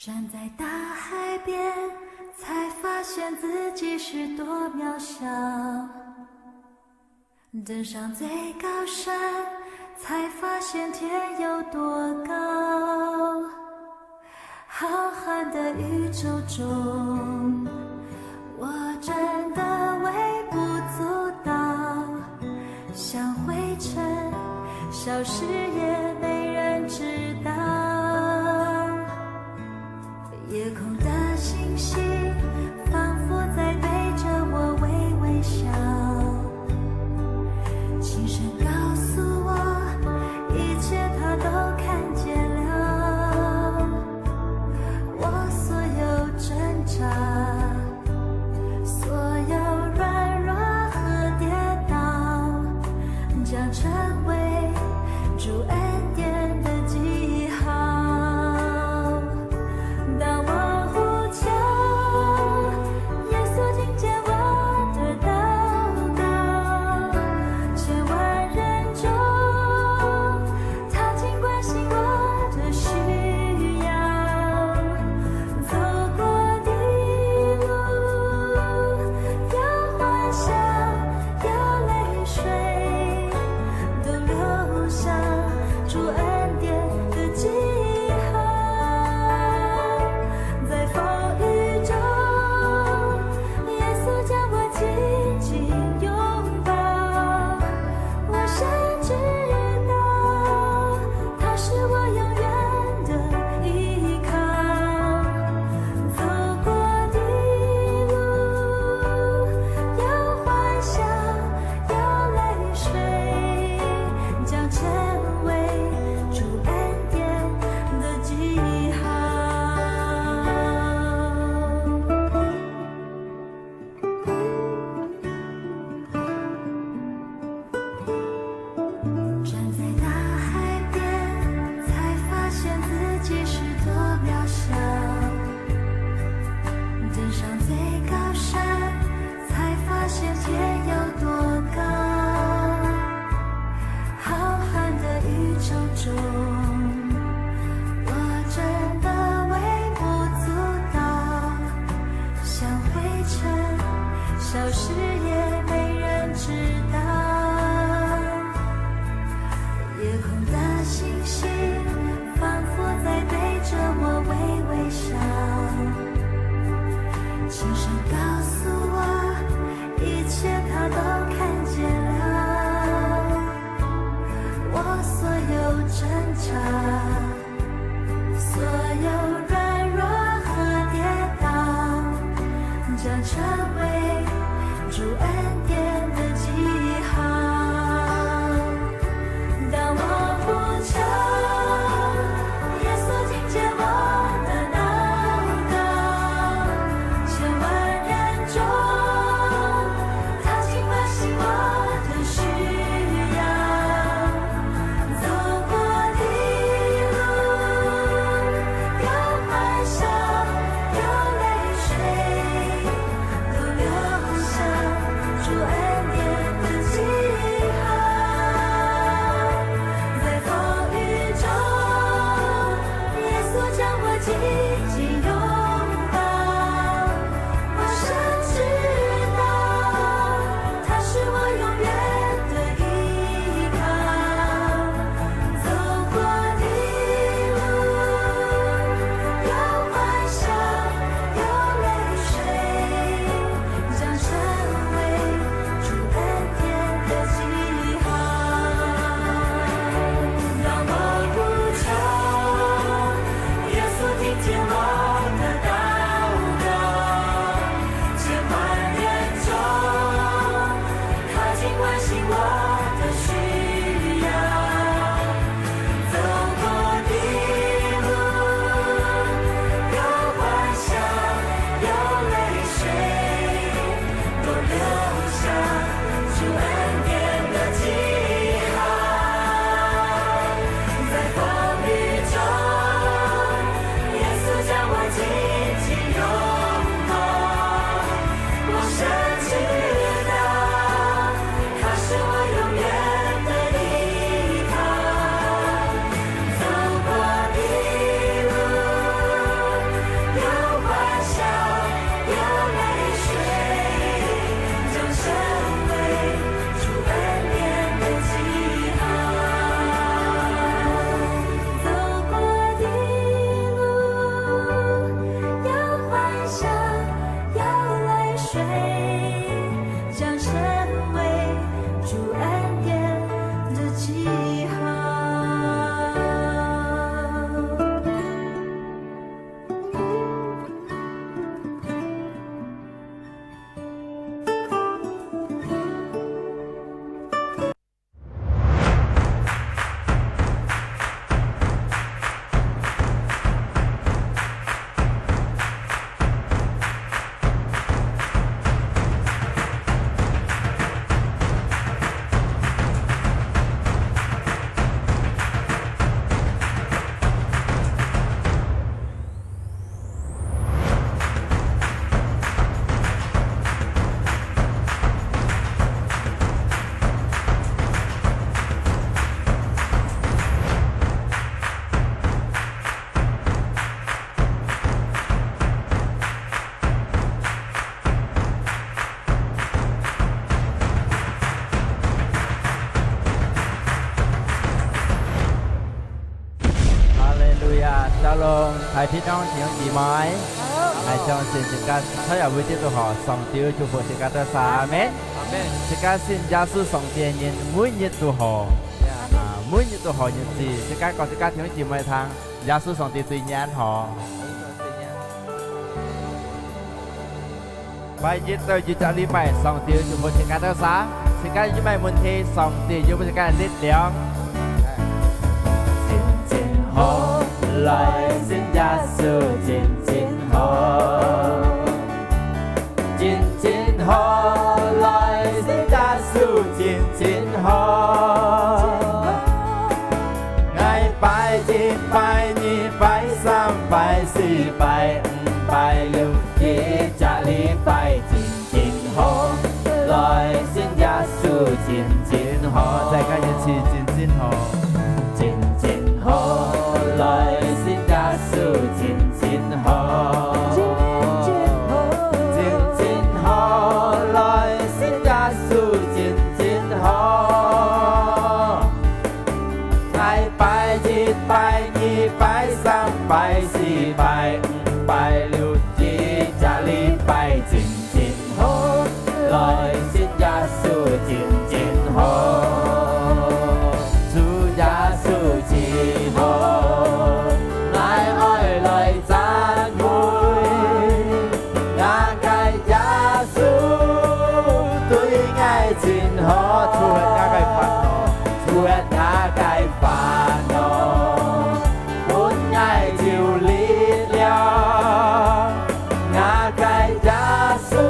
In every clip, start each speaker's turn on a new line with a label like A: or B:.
A: 站在大海边，才发现自己是多渺小；登上最高山，才发现天有多高。浩瀚的宇宙中，我真的微不足道，像灰尘，消失也没人知道。夜空的星星仿佛在对着我微微笑，轻声告诉我，一切它都看见了。我所有挣扎，所有软弱和跌倒，将成为主恩典的记号。消失也没人知道，夜空的星星仿佛在对着我微微笑，轻声告诉我，一切它都看见了。我所有挣扎，所有软弱和跌倒，将成为主恩典的记号。当我呼求，耶稣听见我的祷告，千万人中，他尽关心我的需要。走过的路，有欢笑，有泪水，都流主恩典的记号，在风雨中，耶稣将我紧紧拥抱。我深知道，他是我永远的依靠。走过的路，有欢笑，有泪水，将成为主恩典的记号。让我呼求，耶稣听见
B: 路亞，走路係พี่น้อง姊妹姊妹，係相信自家所有會知道何上帝祝福自家多晒，阿門。自家信耶穌上帝人每日都好，每日都好日子，自家講自家聽姊妹聽，耶穌上帝對人好。ไปยึดตัวยึดจากนี้ไปสองตีอยู่บนสิการรักษาสิการยึดไม่มุนทีสองตีอยู่บนสิการลิดเลี้ยงจินจินโฮลอยสินยาสูจินจินโฮจินจินโฮลอยสินยาสูจินจินโฮไงไปจีนไปนี่ไปสามไปสี่ไปไปเร็วที่จะรีบไปจินจินโฮลอยสินยาสูจินจินโฮใจก็ยังชีจินจินโฮจินจินโฮลอยสินยาสูจินจินโฮจินจินโฮลอยสินยาสูจินจินโฮไปจีนไปนี่ไปสามไปสี่ไปไปเร็วจีจะรีบไปจินจินโฮลอยสินยาสูจินจินโฮสูยาสูจินโฮนายอ้อยลอยจานมุยงาไก่ยาสูตุยง่ายจินโฮชวนงาไก่ฝันโนชวนงาไก่ฝันโนบุญง่ายจิวลีเลียวงาไก่ยาสู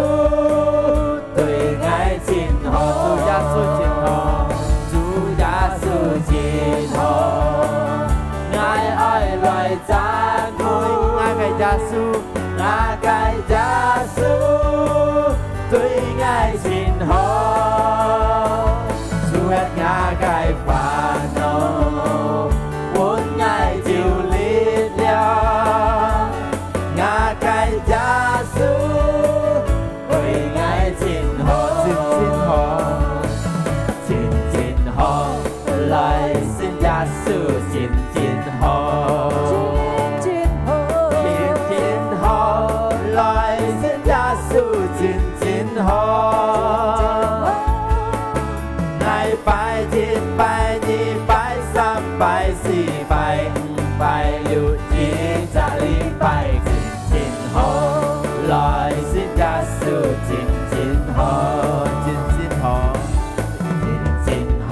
B: ตุยง่ายจินโฮจูยาสูจินโฮจูยาสูจินโฮงายอ้อยลอยจานมุยงาไก่ยาสูงาไก่ยาสูตุยง่ายจินโฮชวนงาไก่ฝันโนบุญง่ายจิวลีเลียวงาไก่ยาสูตุยง่ายจินโฮจินจินโฮจินจินโฮลอยสินยาสูจินจินโฮจินจินโฮลอยสินยาสูจินจินโฮในไปจีนไปนี่ไปสามไปสี่ไปไปอยู่จีจะรีบไปจินจินโฮลอยสินยาสูจินจินโฮจินจินโฮจินจินโฮ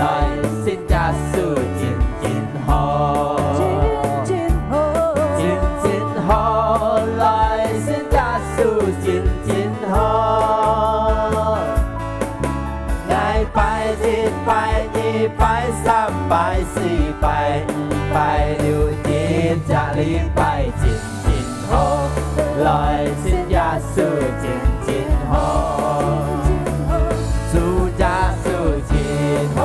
B: ลอยสินยาสูจินจินโฮจินจินโฮลอยสินยาสูจินจินโฮไงไปจีนไปนี่ไปสามไปสี่ไปไปอยู่จีนจะรีบไปจินจินโฮลอยสินยาสูจินจินโฮสูยาสูจินโฮ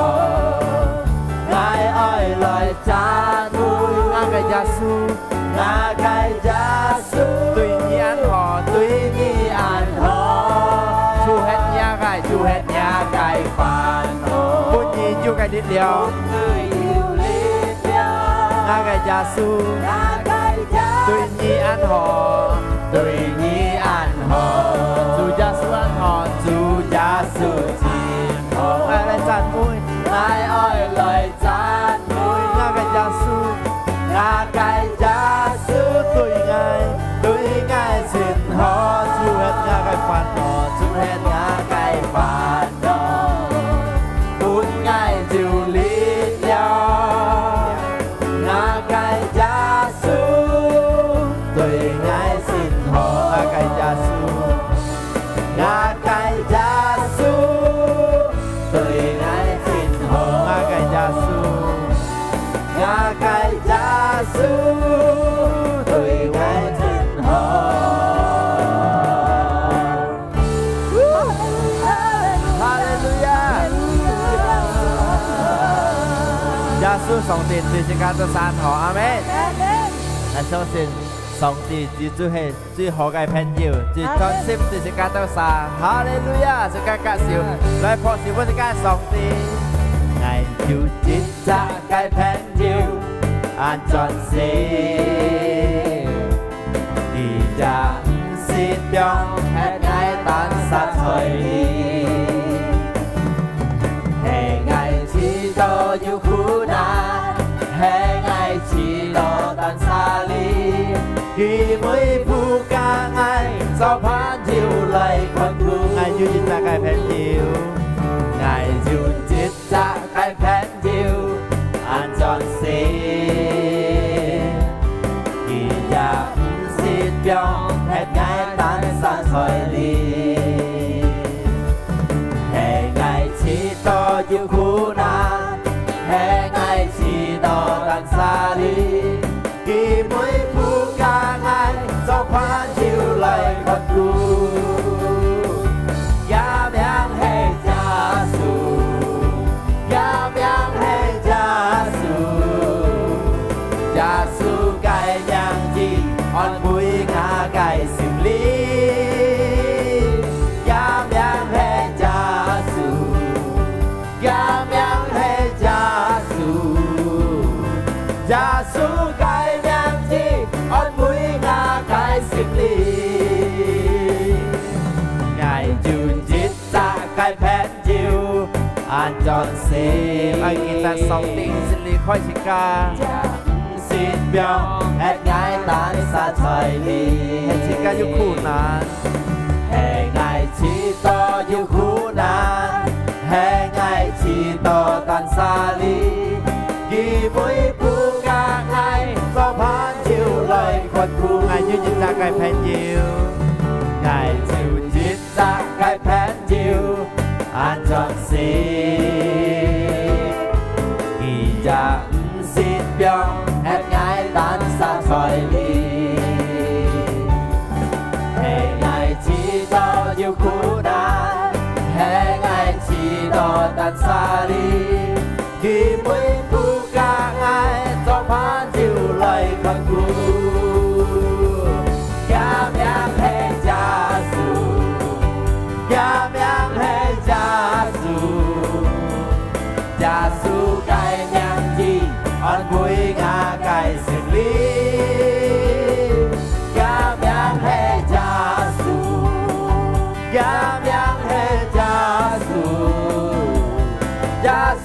B: งายอ้อยลอยจานมุยงาไก่ยาสูงาไก่ยาสูตุยนี่อันหอตุยนี่อันหอชูเฮ็ดยาไก่ชูเฮ็ดยาไก่ฝันโนบุญยีอยู่ไก่นิดเดียวงาไก่ยาสูตุยนี่อันหอตุยนี่อันหอจูยาสูอันหอจูยาสูจีนโฮอะไรจานมุยนายอ้อยลอยจานมุยงาไก่ยาสูงาไก่ยาสูตุยง่ายจินโฮจูเฮ็ดงาไก่ฝันโนจูเฮ็ดงาไก่ฝันโนบุญง่ายจิวลีเลียวงาไก่ยาสูตุยง่ายจินโฮงาไก่ยาสูงาไก่ยาสูตุยง่ายจินโฮงาไก่ยาสูงาไก่ยาสูตุยง่ายจินโฮฮาเลลูยายาสูสองตีจิการตัวสานหออาเมนและ相信上帝只最係最好嘅朋友，最專心對世界鬥散。哈利路亞！世界介紹來破事本世界上帝，愛就接責嘅朋友， an trọn xin đi cha xin biong hết ngày tan sát thời đi hè ngày chỉ to yêu khu na hè ngày chỉ to tan xa ly khi mới phu ca ngày sao phán chiều lại con thương ngày như chính là cái phèn chiều ngày dù chết ra cái phèn chiều an trọn xin kỳ gia xin biong hết ngày tan xa thời ly hè ngày chỉ to yêu khu na hè ngày chỉ to tan xa ly khi mới phu ca ngày sao phán chiều lại con thương ya miang he cha su ya miang he cha su cái nhang chi on bụi ngã cái sim ly ya miang he cha su cái nhang chi on bụi ngã cái sim ly ngày chun chít ra cái phèn chiều an trọn xin ai kita song tiếng xin ly khói chỉ ca xin biong hết ngày tan xa thời đi hết chỉ ca yêu khu nan hè ngày chỉ to yêu khu nan hè ngày chỉ to tan xa ly khi với phu ca ngày sao phán chiều lời con khu ngày như nhìn ra cái phèn chiều ngày chiều chít ra cái phèn chiều an trọn xin kỳ cha xin biong hết ngày tan xa thời đi hè ngày chỉ to yêu khu đan hè ngày chỉ to tan xa đi khi mới phu ca ngày cho phán chiều lời con khu ya miang he cha su ya miang he cha su cái nhang chi on bụi ngã cái sim ly ya miang he cha su ya miang he cha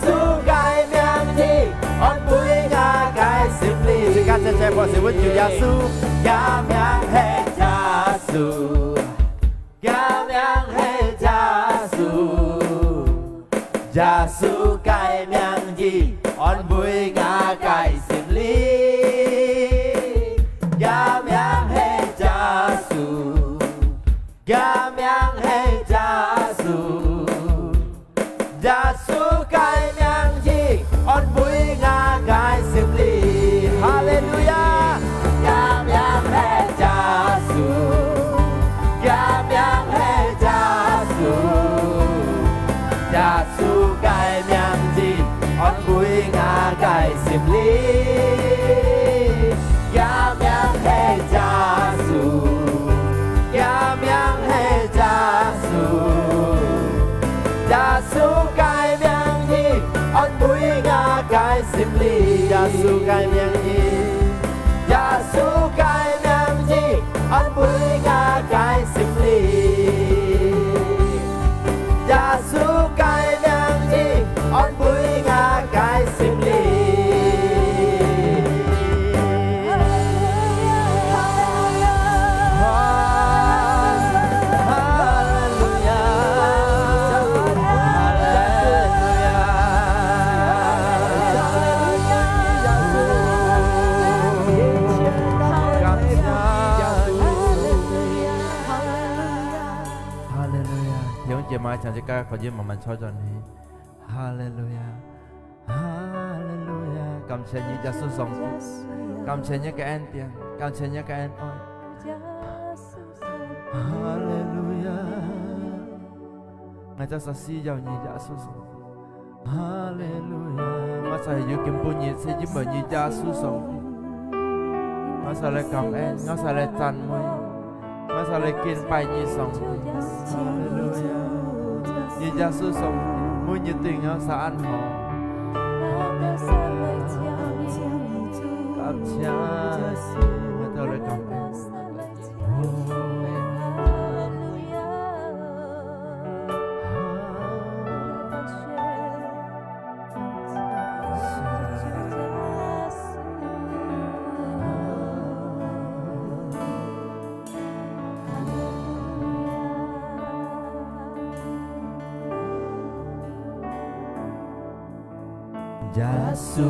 B: su cái nhang chi on bụi ngã cái sim ly sự ca chân chạy bỏ sự vứt chiều ya miang he cha su ya miang he cha su cái miang chi on bụi ngã cái sim ly ya miang he cha su cái miang chi on bụi ngã cái sim ly hallelujah ya miang he cha su cái miang chi on bụi ngã cái sim ly ya miang he cha su cái miang chi on bụi ngã cái sim ly ya su cái miang chi on bụi ngã cái sim ly ya su cái miang chi on bụi ngã cái sim ly Chị mai chàng chị ca có duyên mà mình cho cho này hallelujah hallelujah cảm ơn như Giêsu sống cảm ơn như cái anh tiền cảm ơn như cái anh ơi hallelujah ngày ta sẽ si giàu như Giêsu sống hallelujah mà sẽ yêu kiếm bùn nhiệt sẽ giúp mình như Giêsu sống mà sẽ lại cảm ơn mà sẽ lại tàn môi mà sẽ lại kiên bài như sống hallelujah như Giêsu sống mỗi nhiệt tình nhau sẽ ăn họ Cha người ta lại cảm ơn Giêsu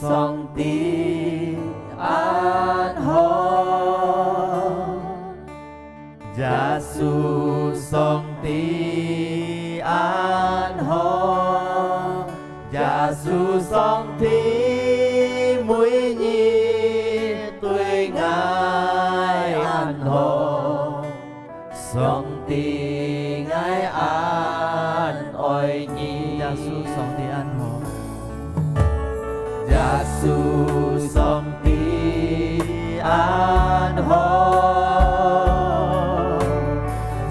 B: song ti an hồn Giêsu song ti an hồn Giêsu song ti mũi nhi tuổi ngài an hồn song ti ngài an oi nhi Giêsu song ti an hồn Giêsu song ti an hồn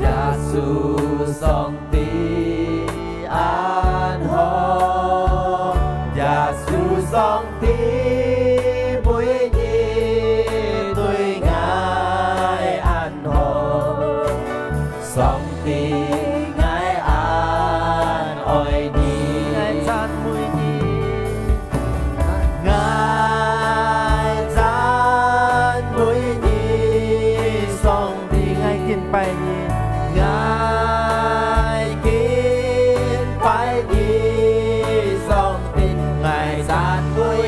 B: Giêsu song ti an hồn Giêsu song ti mũi nhi tuổi ngài an hồn song ti ngài an oi nhi ngài chan mũi nhi ngài chan mũi nhi song ti ngài kiên bay nhi ngài kiên bay nhi song ti ngài chan mũi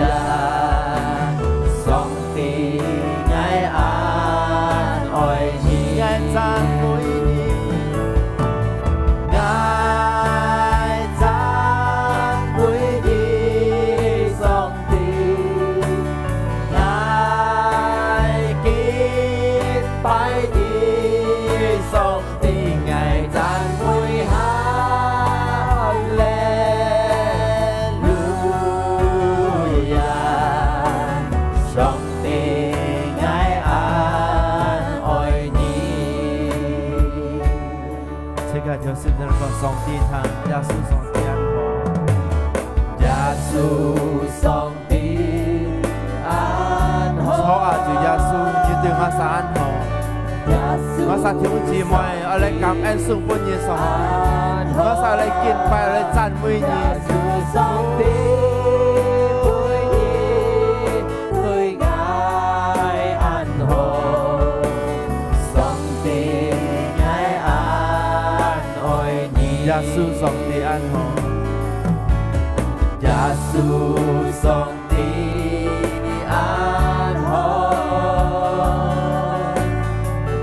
B: hallelujah song ti ngài an oi nhi ngài chan mũi nhi ngài chan mũi nhi song ti ngài kiên bay nhi song ti ngài chan mũi hallelujah song ti ngài an oi nhi Thế cả cho xin thân con song ti thang Giêsu song ti an hồn Giêsu song ti an hồn Cho à Chúa Giêsu như từ ngã sa an hồn ngã sa thiếu chi mọi ở lại cảm ơn sung quân như song ngã sa lại kiên phải lại chan mũi nhi Giêsu song ti mũi nhi tuổi ngài an hồn song ti ngài an oi nhi Giêsu song ti an hồn Giêsu song ti an hồn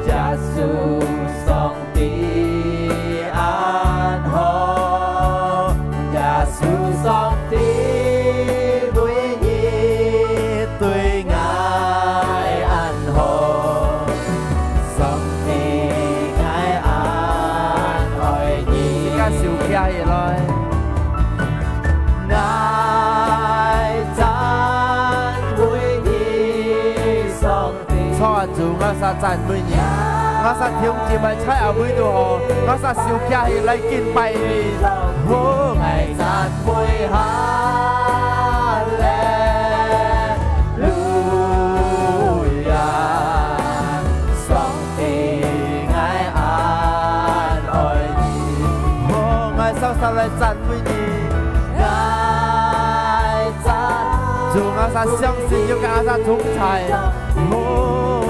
B: Giêsu song ti an hồn Giêsu song ti mũi nhi tuổi ngài an hồn song ti ngài an oi nhi ca siêu kia vậy rồi ngài chan mũi nhi song ti cho chủ ngã sa chan mũi nhi ngã sa thiếu chi mà trái ở mũi đồ hồ ngã sa siêu kia thì lấy kiên bay đi hô ngài chan mũi hallelujah song ti ngài an oi nhi hô ngài sao sao lại chan mũi nhi ngài chan chủ ngã sa相信要ngã sa thống才hô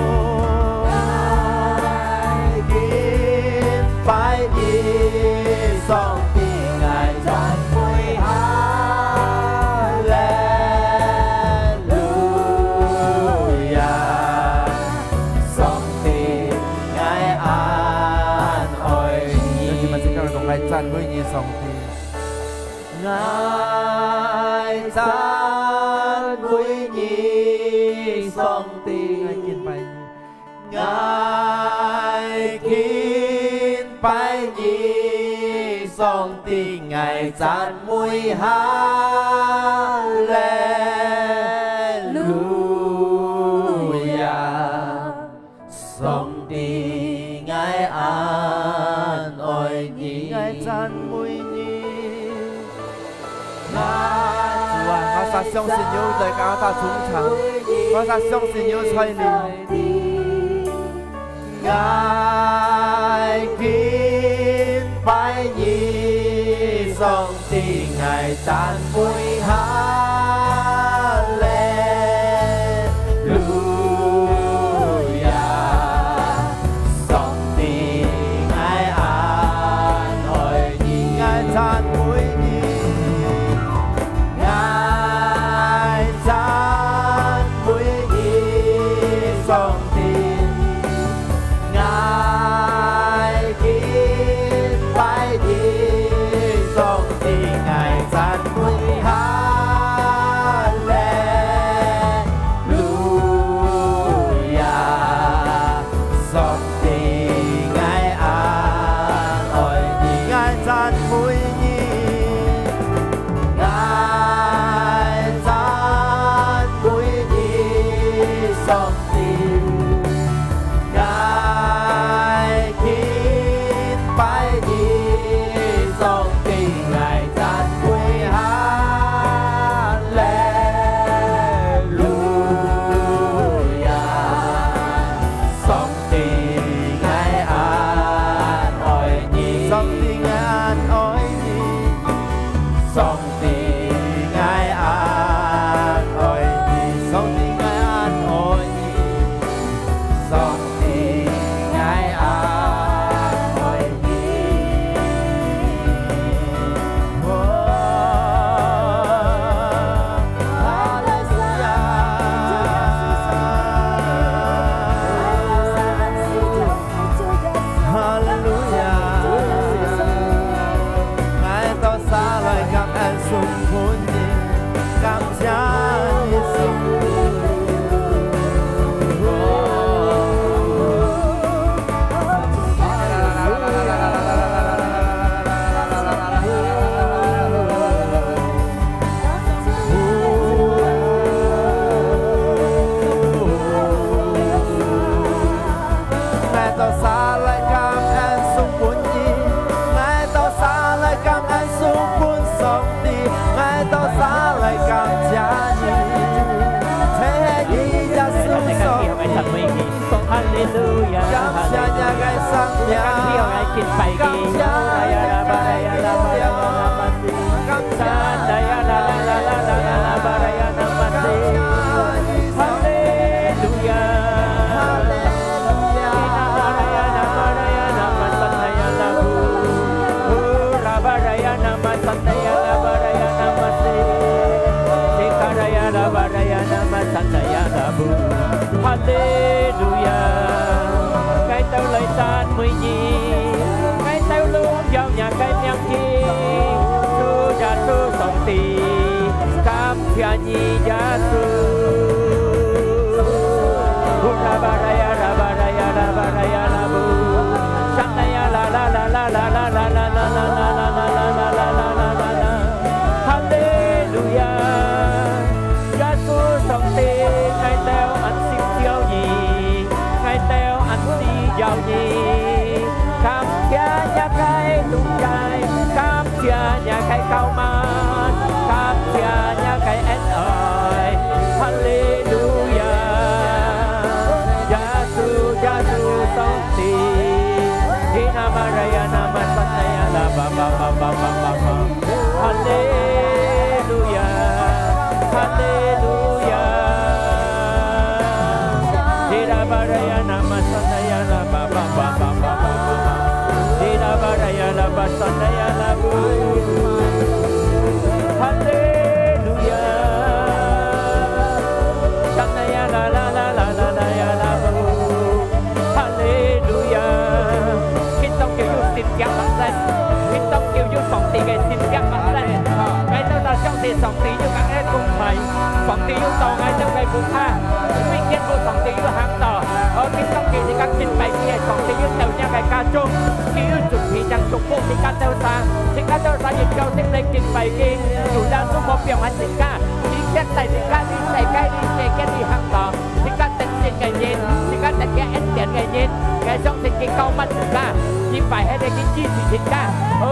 B: phải đi song ti ngài chan mũi hallelujah song ti ngài an oi nhi nhưng mà sẽ các bạn ngài chan mũi nhi song ti ngài chan mũi nhi song ti ngài kiên bay ngài kiên bay nhi song ti ngài chan mũi hallelujah song ti ngài an oi nhi ngài chan mũi nhi ta相信有嚟教他忠誠，我他相信有才能。愛見拜以上帝愛讚美哈利路亞，上帝愛安慰你，愛讚美你，愛讚美你，上帝。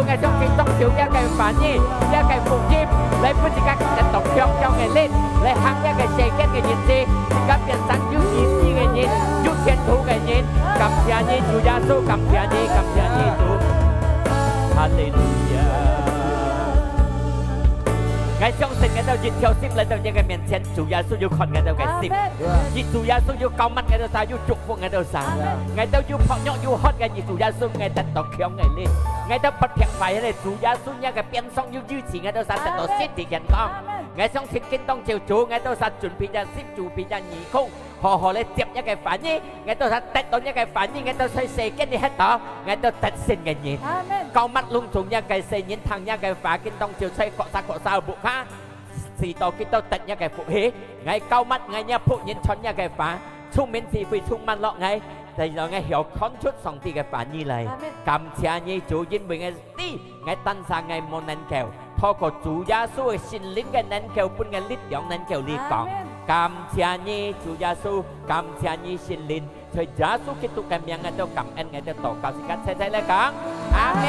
C: Ngày trong khi tóc chiếu ra cái phản nhi ra cái phục chim lấy phương trình các trận tộc
B: khiong trong ngày lên lại hàng nha cái xe kết cái nhìn gì các biển sáng giúp nhìn gì cái nhìn giúp thiên thủ cái nhìn cảm謝你主耶穌感謝你主Hallelujah 我相信我就熱跳心來到你嘅面前，主耶穌要看我哋嘅心，而主耶穌要救乜我哋晒，要祝福我哋晒，我哋要撲躍要喝嘅，而主耶穌我哋得強嘅力，我哋不撇廢嘅，主耶穌一個變相要支持我哋晒，得到身體健康，我相信見當朝主我哋晒準備就先準備就義工。好好嚟接一個反應，我都係得到一個反應，我都去射擊你喺度，我都得勝嘅人。高乜隆重一個射人ทาง一個法，見當朝吹國際บุค時到見到得一個福氣，我高乜我一仆人傳一個法，出面是非出問落我，但係我曉看出上帝嘅反應嚟，感謝你主因為我啲我登上我冇能夠，透過主耶穌嘅心靈嘅能夠，本嘅力量能夠嚟講。感謝你主耶穌，感謝你聖靈，在耶穌基督嘅名我都感恩，我都禱告，時間齊齊嚟講，阿門。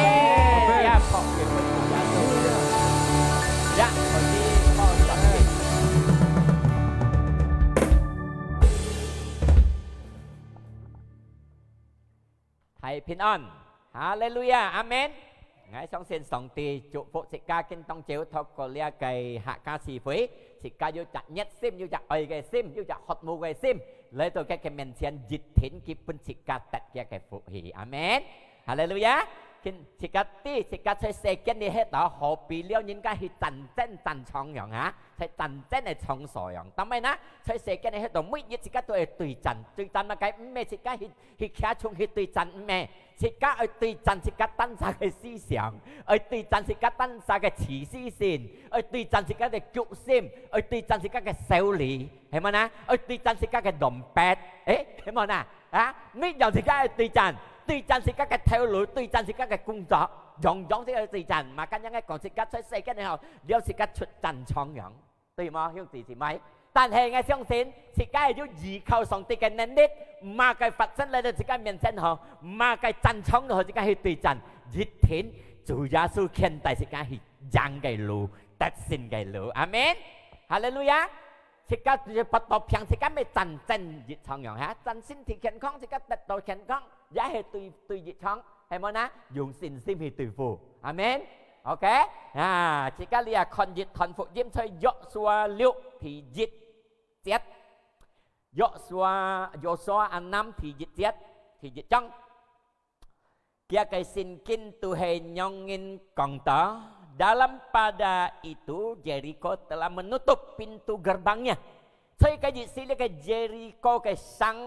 B: 呀，學嘅主耶穌，呀，我哋開始。平安，哈利路亞，阿門。我相信上帝祝福大家見當朝透過呢一個客家詞彙。大家要จัดnhất sim 要จัด愛嘅 sim 要จัด學務嘅 sim 嚟到嘅面前熱天基本大家得嘅福氣，阿門，哈利路亞。見大家在世間你喺度何必了人家係真正真創樣啊，係真正係創傻樣，但係呢在世間你喺度每日大家都係對陣嘛計唔咩，大家係徛從係對陣唔咩。大家去對陣，大家登晒嘅思想；去對陣，大家登晒嘅慈思線；去對陣，大家嘅決心；去對陣，大家嘅手理，係咪啊？去對陣，大家嘅動筆，係咪啊？啊，咩樣大家去對陣？對陣，大家嘅條路；對陣，大家嘅工作，樣樣先去對陣。嘛，咁樣嘅講，大家出世嘅時候，有時間出陣創樣，對嗎？兄弟姊妹。但係我相信，大家係要依靠上帝嘅能力，唔係佢發生嚟到自己面前嗬，唔係佢真創到自己去對陣，熱天主耶穌見大自己係贏嘅路，得勝嘅路，阿門，哈利路亞。大家就不斷平，大家咪真正熱創樣嚇，真身體健康，大家得到健康，也係對熱創，係咪啊？用信心去對付，阿門。OK， 大家呢看熱看福音在約書亞6thì dịch tiết, Yosua 6 thì dịch tiết, thì dịch trong. Kia kay sinkin Tuhan nyongin kongta, dalam pada itu Jericho telah menutup pintu gerbangnya. Saya kay sila kay Jericho kay sang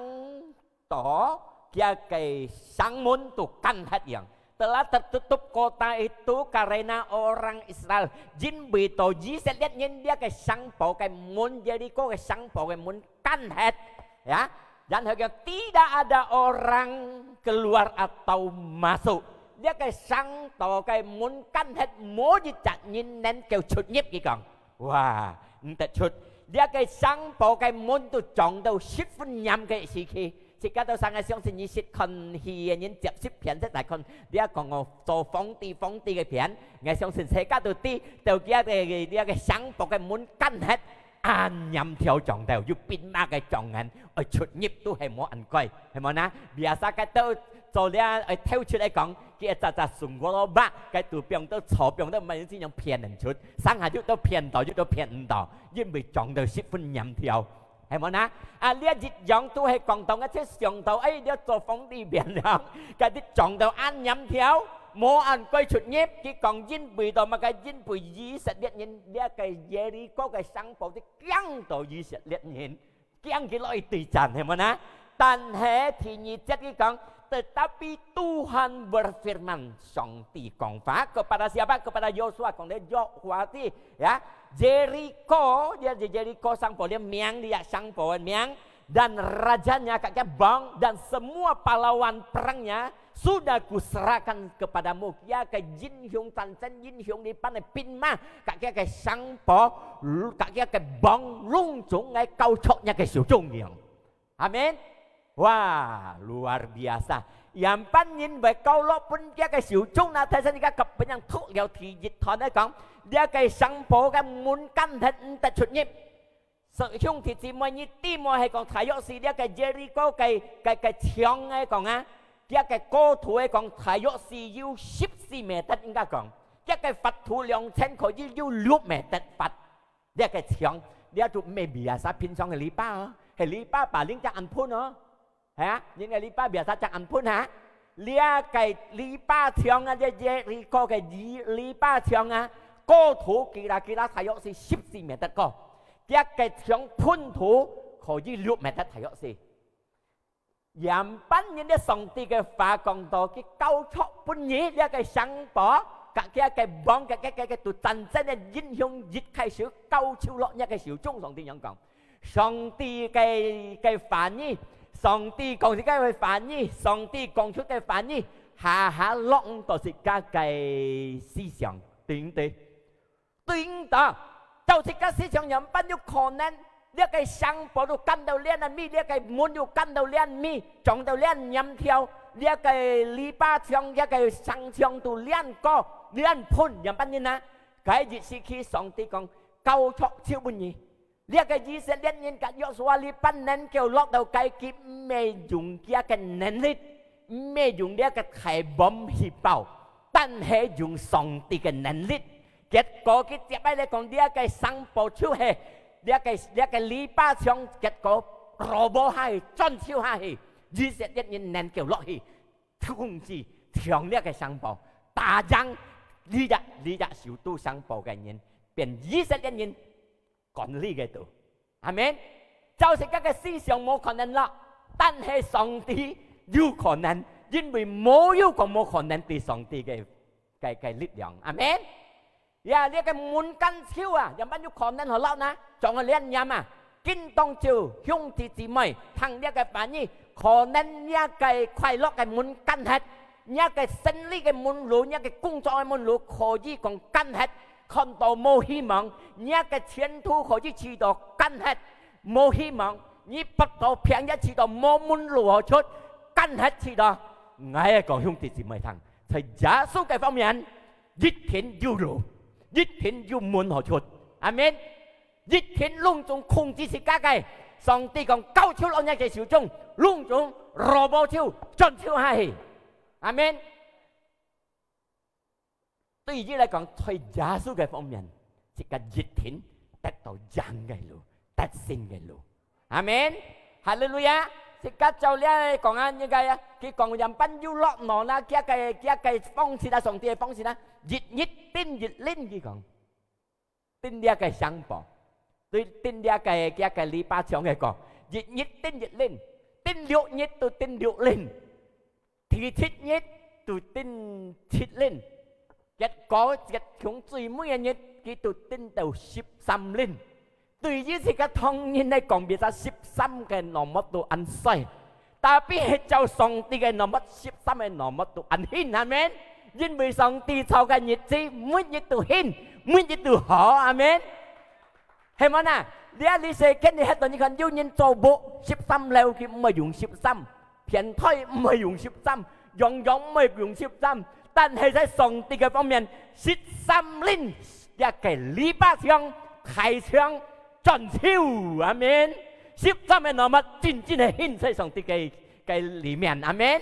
B: to, kia kay sang mun tu kanhat yang. Telah tertutup kota itu karena orang Israel. Jin beto ji sẽ lihat nhìn dia cái sang po cái mun Jericho cái sang po cái mun kan het ya. Dan tidak ada orang keluar atau masuk. Dia cái sang to cái mun kan het mo ji chặt nhìn nên kêu chụt nhếp gì còn. Wow, inte chụt. Dia cái sang po cái mun tu chọn đâu ship phân nhầm cái gì khi. 大家都相信你識看戲嘅人接攝片，即係看呢一個我做仿地嘅片，我相信大家都知道嘅呢一個想博嘅滿根係按任條撞到，要變乜嘅撞人，去出業都係冇人貴，係咪啊？biasa cái都做呢去挑出嚟講，佢就送過老闆，佢圖片都錯片都唔係先用騙人出，生下都騙到，都騙唔到，因為撞到十分任條。 係咪啊？啊呢一節講都係講到一啲上頭，呢做房地變樣，嗰啲撞到按任條，冇人歸出業，佢講因背到嘛個因背以色列人，呢一個耶利哥嘅商鋪啲驚到以色列人，驚佢攞去對戰，係咪啊？但係第二節佢講。 Tetapi Tuhan berfirman, Songti kongfa kepada siapa? Kepada Yosua, kong dia Yokwati, ya Jericho, dia Jericho sangpo dia miang dia sangpo miang dan rajanya kakek bang dan semua pahlawan perangnya sudah kuserahkan kepadamu. Ya ke Jin Hyung Tan Chen Jin Hyung di pan pin ma kakek ke sangpo kakek ke bang lung chung ngai kau choknya ke siu chung yang. Amin. Wah, luar biasa. Yang pan nhìn về câu lô pun kia cái xỉu chung là thế sao các cặp bên yang thuốc liều thì dịch thon đấy con. dia cái sáng bỏ cái muốn căn thật tật chuột nhịp sự chung thì chỉ mới như tim mà hay còn thái yếu gì dia cái Jericho cái chiang ấy còn á dia cái cô thủ ấy còn thái yếu gì yêu ship gì mẹ tật應該講dia cái Phật thủ量chân khỏi yêu lúc mẹ tật Phật dia cái chiang dia tụi mẹ biasa pin xong cái lý ba hay lý ba bà lính chắc ăn phun nữa hả những cái lý ba biasa chắc ăn phun hả lia cái lý ba chiang á Jericho cái lý ba chiang á cô thủ kỳ là thái yếu gì ship gì mẹ tật co一個想噴土可以錄埋得睇落事，人班人啲上帝嘅話講到佢交出本嘢，一個想法，一個幫嘅對戰爭嘅英雄一開始交出落一個小眾上帝咁講，上帝嘅反應，上帝講出嘅反應，上帝講出嘅反應，下落到是家嘅思想，對唔對？對唔對？就是個思想人班有可能，呢個想法都跟到兩米，呢個門又跟到兩米，撞到兩人跳，呢個籬笆牆，呢個上牆到兩個兩盤人班人啊，佢日時期上帝講救出超半年，呢個以色列人嘅約書亞呢班人叫落到計劫未用呢個能力，未用呢個提bomb氣爆，但係用上帝嘅能力。結果佢接嚟講呢一個生保超係呢一個籬笆牆，結果羅波係進超係，以色列人能夠落去控制搶呢一個生保，打仗呢日小都生保嘅人變以色列人管理嘅度，係咪？就是嗰個思想冇可能啦，但係上帝有可能，因為冇有個冇可能對上帝嘅力量，係咪？呀，呢個門根超啊，有乜有可能好嬲呢？仲係兩人啊，見當朝兄弟姊妹，ทั้ง呢個反應，可能呢個快樂嘅門根核，呢個勝利嘅門路，呢個工作嘅門路，可以講根核，看到冇希望，呢個前途可以知道根核冇希望，你不到平一知道冇門路可出，根核知道，我係講兄弟姊妹ทั้ง，在耶穌嘅方面，一天有路。一天要門可出，阿們。一天隆中控制是家計，上帝講交出落一個小眾，隆中羅波超進超係，阿們。對於嚟講，在耶穌嘅方面，即個一天得到人嘅路，得勝嘅路，阿們。哈利路亞！即刻就咧講啊，呢個啊，佢講人品要落落啦，一個方式啊，上帝嘅方式啦。日tin日lên gì còn tin dia cái sáng bỏ tôi tin dia cái lý ba chồng này còn日tin日lên tin liệu nhất tôi tin liệu lên thì thích nhất tôi tin thích lên kết có kết chúng tôi mỗi nhất khi tôi tin đầu 13 lên tôi với cái thông nhiên này còn biết ra 13 cái nó mất tôi ăn say tapi cháu song ti cái nó mất 13 cái nó mất tôi ăn hin amen因為上帝創嘅日子，每日都興，每日都好，阿們。係咪啊？你世間你喺度你看有人做bộ 13樓佢唔係用13，偏推唔係用13，樣唔係用13，但係喺上帝嘅方面，13年一個禮拜上開槍進超，阿們。13嘅內物真係興喺上帝嘅裏面，阿們。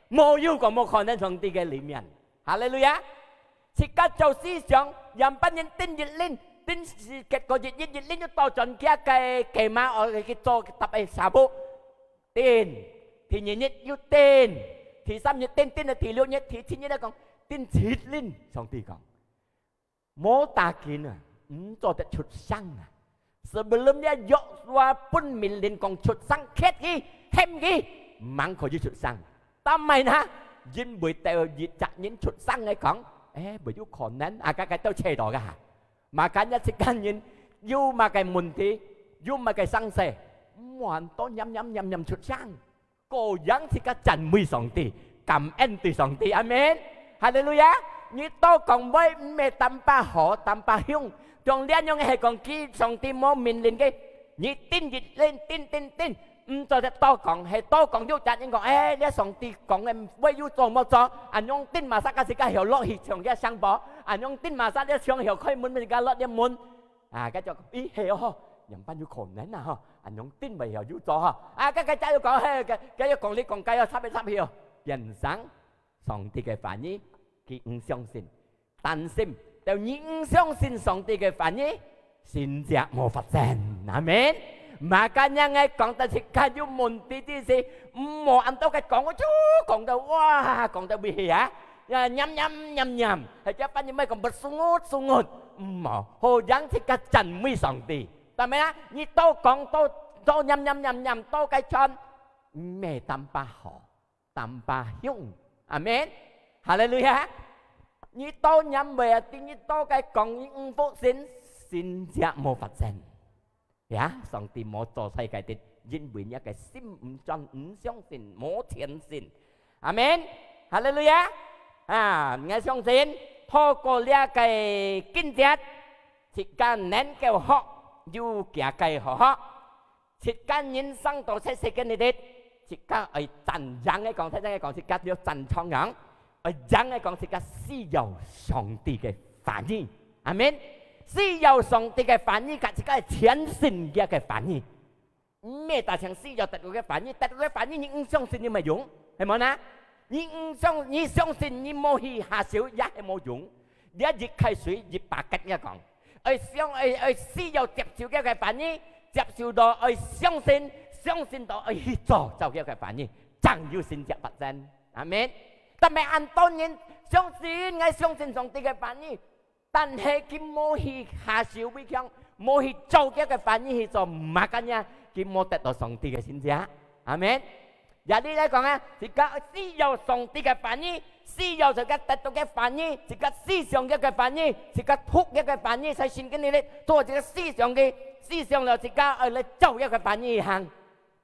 B: 冇有個冇可能上帝嘅裏面。哈利路亞！即刻做思想，人不應盯熱lên，盯結果熱lên咗到盡嘅騎馬我哋做特別沙布，盯，thì nhị nhất yêu tên, thì三nhất tên là thì六nhất thì chín nhất là con tên chết lên, xong thì con, mô ta kín à, cho ta chụt sang à, sebelum dia Joshua pun milin con chụt sang khét ghi, hem ghi, mang khỏi chụt sang, ta mày na, dính bưởi tèo dính chặt những chụt sang ấy con, bởi dù còn nén, cái tao chê đó cả, mà cái nhất sẽ can nhìn, dù mà cái mùn thì, dù mà cái sang xe, hoàn toàn nhắm chụt sang. Cô dáng thì các chẳng mười sòng tì, cảm ơn từ sòng tì, amen, hallelujah. Như tôi còn với mẹ tam ba họ tam ba hiông, trong liên nhau hay còn kia sòng tì mô mình lên cái, như tin dịch lên tin, 做得多講，係多講咗責任講，你上帝講嘅為要做冇做，用丁馬薩嘅時間又落去場嘅上坡，用丁馬薩嘅場又開門嘅時間落啲門，跟住咦係哦，人班要窮人啊嗬，用丁咪又要做嗬，個仔要講，個要講你講計要插一插去哦，人生上帝嘅反應，佢唔相信，擔心，就你唔相信上帝嘅反應，先至冇發生，阿們。Makanya ngay講到時間要問啲啲事，唔好按到佢講到哇，講到咩呀？nhâm，係只班人咪講sungut，唔好，好讓時間真沒上帝，係咪啊？你多講多nhâm，多cái chân，咩tanpa好，tanpa用，阿們，哈利路亞。你多nhâm về，你多cái講，你唔福先至冇發生。上帝冇做世界的，因為一個心唔真唔相信，冇虔誠，阿們，哈利路亞，我相信透過呢個經節，時間能夠學，要加計學，時間人生到世界呢啲，時間係真正嘅講，真正嘅講，時間要真創樣，係真嘅講，時間需要上帝嘅反應，阿們。需要上帝嘅反應，係一個全新嘅反應。咩大場需要得到嘅反應？得到嘅反應，你唔相信你咪用，係咪啊？你相信你冇去下手也係冇用。你一熱開水熱白吉嘅講，需要接受嘅反應，接受到相信到去做就嘅反應，真要先接發生。阿們。但係按當然相信上帝嘅反應。但係佢冇去下手為強，冇去做嘅反應去做唔係咁樣，佢冇得到上帝嘅先至，阿們。有啲嚟講啊，而家需要上帝嘅反應，需要就得到嘅反應，而家思想嘅反應，而家學嘅反應，喺聖經裏咧做這個思想就而家嚟做一個反應行，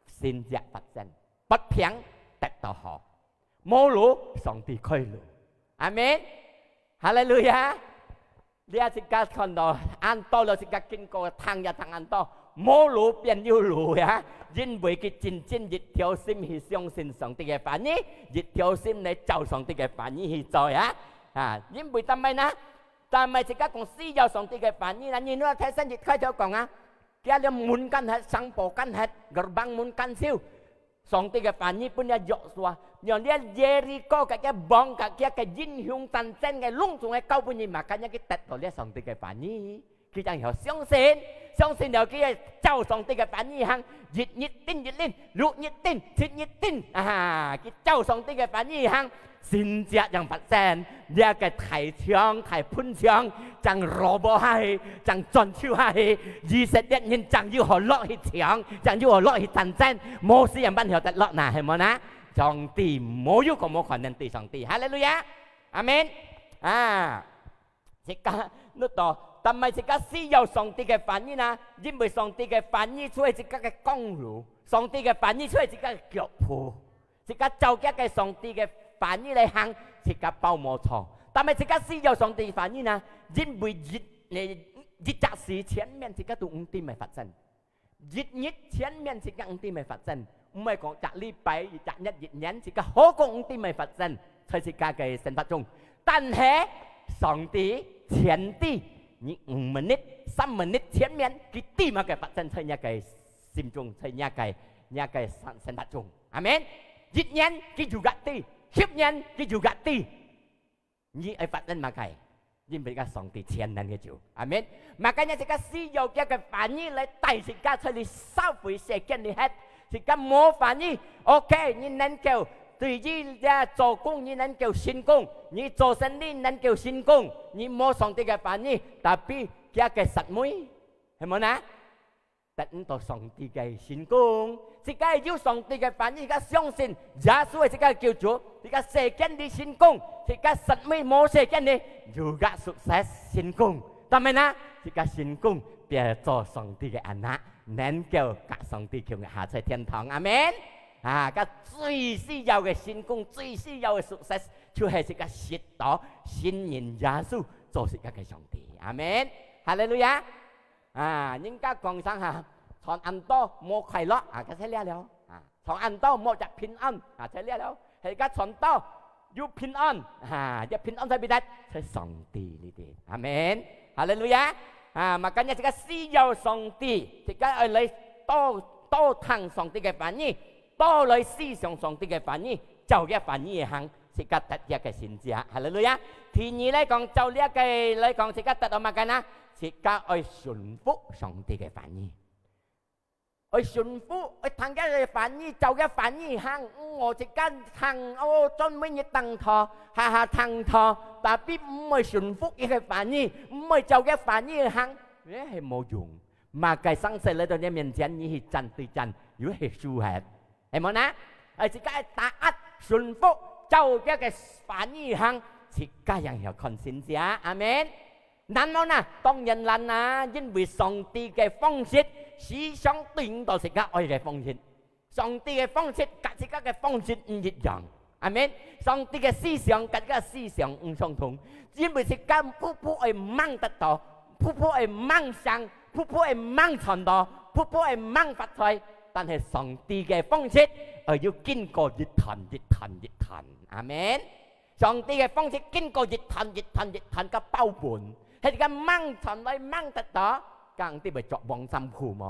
B: 先至發生，不平得到好，冇路上帝開路，阿們，哈利路亞。你阿時間看到按多了時間經過탕日탕按多，冇路變有路呀！因為佢真正熱條心去相信上帝嘅反應，熱條心嚟照上帝嘅反應去做呀！因為點解呢？但係時間講需要上帝嘅反應啦，你睇睇新熱開頭講啊，叫你門間係上坡間係gerbang門間燒。上帝嘅反應本來約束，讓你耶利哥嘅幫嘅英雄戰爭嘅隆重嘅高本嘢，嘛，今日佢得到呢上帝嘅反應，佢就係相信了佢照上帝嘅反應行，熱定，六熱定，七熱定，佢照上帝嘅反應行，先至讓發生呢一個提槍、提噴槍，將羅波係，將轉手係，以色列人將要學落去搶，將要學落去戰爭，冇事人班學得落嗱，係冇嗱？上帝冇要個冇可能對上帝，哈利路亞，阿們，即刻呢度，但係即刻需要上帝嘅反應啊，因為上帝嘅反應出係即刻嘅公路，上帝嘅反應出係即刻嘅腳步，即刻就一個上帝嘅反應嚟行，即刻包冇錯。但係即刻需要上帝反應啊，因為日雜事前面即刻都唔定咪發生，日前面即刻唔定咪發生。唔係講จาก禮拜จาก日年即刻好過唔定咪發生，喺即刻嘅生活中。但係上帝前啲你5 minute、3 minute 前面佢點樣嘅發生喺一個心中，喺一個生活中，阿們。日年佢juga啲，10年佢juga啲，你係發生乜嘢？因為個上帝前能嘅做，阿們。makanya jika需要一個反應嚟帶時間出嚟收回時間嚟hết。時間冇反應 ，OK， 你能夠對於做工，你能夠成功；你做生意能夠成功，你冇上帝嘅反應，tapi dia嘅實妹係冇呢？等到上帝嘅成功，時間要上帝嘅反應，而家相信耶穌係時間叫做而家時間你成功，時間實妹冇時間你 juga sukses 成功，但係呢？時間成功變做上帝嘅anak。能夠甲上帝叫佢下在天堂，阿們。個最需要嘅成功，最需要嘅 success， 就係一個識到信任耶穌做一個嘅上帝，阿們。哈利路亞。人家講聲嚇，傳很多冇快樂，個些了了。從銀刀摸着平安啊，在呢度係個從刀要平安啊，要平安在邊度？在上帝呢啲，阿門，哈利路亞啊！makanya jika siau上帝，jika嚟多聽上帝嘅話語，多嚟思想上帝嘅話語，就嘅話語行，jika得一嘅善者，哈利路亞。第二嚟講就呢一嘅嚟講，jika得到乜嘢啊？jika愛順服上帝嘅話語。愛順服，愛聽嘅反應，就嘅反應行，我即刻聽，我專門一等佢，下下聽佢，但係唔係順服嘅反應，唔係就嘅反應行，係冇用。mà cái sáng sớm lên到你面前，你係真對真，如果係輸係，係冇呢？而自家打壓順服，就嘅嘅反應行，自家人有看先者，阿門。難冇呢？當然難啊，因為上帝嘅方式。思想對應到自己愛嘅方式，上帝嘅方式跟自己嘅方式唔一樣，阿們。上帝嘅思想跟自己嘅思想唔相同，因為自己噗會掹得到，噗會掹想，噗會掹傳道，噗會掹發財，但係上帝嘅方式要經過越談，阿們。上帝嘅方式經過越談嘅包盤，係自己掹傳來掹得到。càng tí bởi chọn bóng xăm khủ mà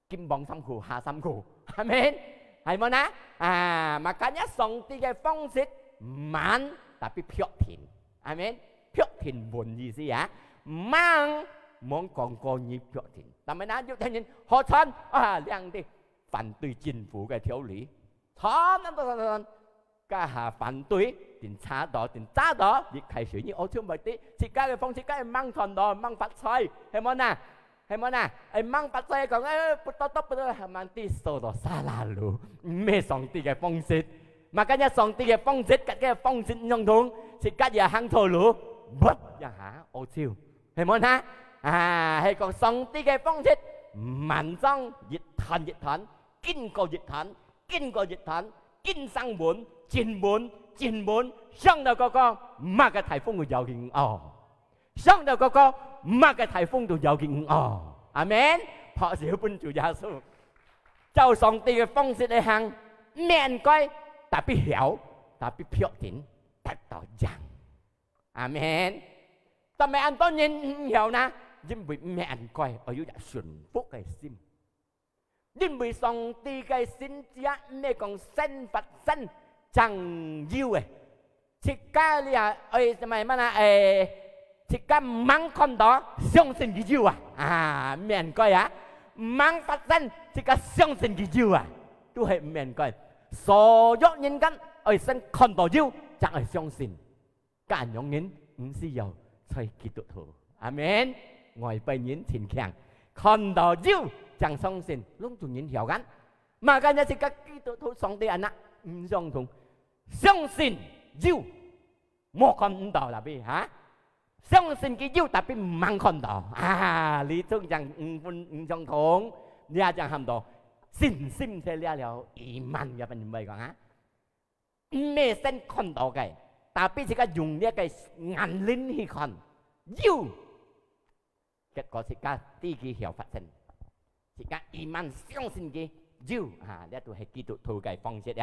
B: kim bóng xăm khủ hạ xăm khủ amen hay mà ná mà cả nhá xong tí cái phong xích mãn tapi phiệu thìn amen phiệu thìn buồn gì gì á mang mong còn có nhịp phiệu thìn ta mới ná giúp cho nhìn họ thân liang đi phản đối chính phủ cái thiếu lý thân cả hà phản đối tiền trả đó tiền trả đó việc khai sử như ô thương bởi tí thì cái phong thì cái mang thòn đó mang phát xoay hay món à mang phát xoay còn tóc mang tí sổ đó xa là lù mê sòng tí cái phong xịt mà cái nhà sòng tí cái phong xịt cái phong xịt nhông thùng thì cái nhà hàng thổ lù bất nhà hả ô chiêu hay món à hay còn sòng tí cái phong xịt mặn rong dịch thần kinh cầu dịch thần kinh sang bốn chín bốn sang đầu có mà cái台風會有勁上đầu có mà cái台風都有勁amen 拍小本主耶穌就上帝嘅方式嚟行面該特別曉特別漂點得到人 amen 但係anh當然唔曉นะ因為面該我要順服嘅心因為上帝嘅先知咩講身佛身chẳng yêu thì cái là mày mà là thì cái mang con đó相信cái yêu miền coi mang phát sinh thì cái相信cái yêu都係miền coi所有人間生看到yêu chẳng係相信cái những人唔是有才基督徒阿們外邊人前強看到yêu chẳng相信lúc tụi人hiểu gắn mà cái này thì cái基督徒上帝人唔相同相信yêu冇看到啦邊相信cái yêu tapi mang看到lý tưởng rằng唔相同你啊講喊到信心才了了iman嘅份咪講咩先看到嘅tapi chỉ係用呢個眼睛去看yêu結果是個第幾條發生是個iman相信嘅yêu呢度係基督徒嘅方式